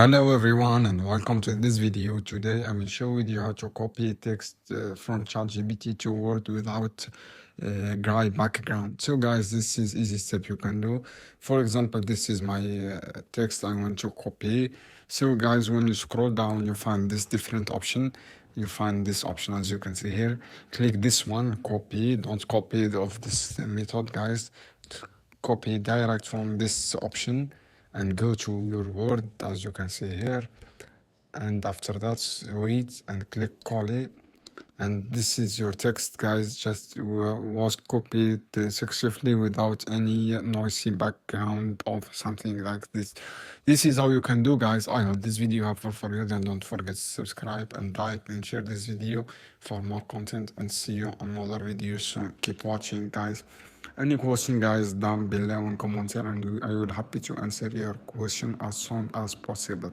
Hello everyone and welcome to this video. Today I will show you how to copy text from ChatGPT to Word without gray background. So guys, this is easy step you can do. For example, this is my text I want to copy. So guys, when you scroll down, you find this different option. You find this option as you can see here. Click this one, copy. Don't copy of this method, guys. Copy direct from this option and go to your Word as you can see here, and after that wait and click copy, and this is your text, guys. Just was copied successfully without any noisy background or something like this. This is how you can do, guys. I hope this video helpful for you. Then don't forget to subscribe and like and share this video for more content, and see you on another video soon. Keep watching, guys. Any question, guys, down below in comments, and I will happy to answer your question as soon as possible.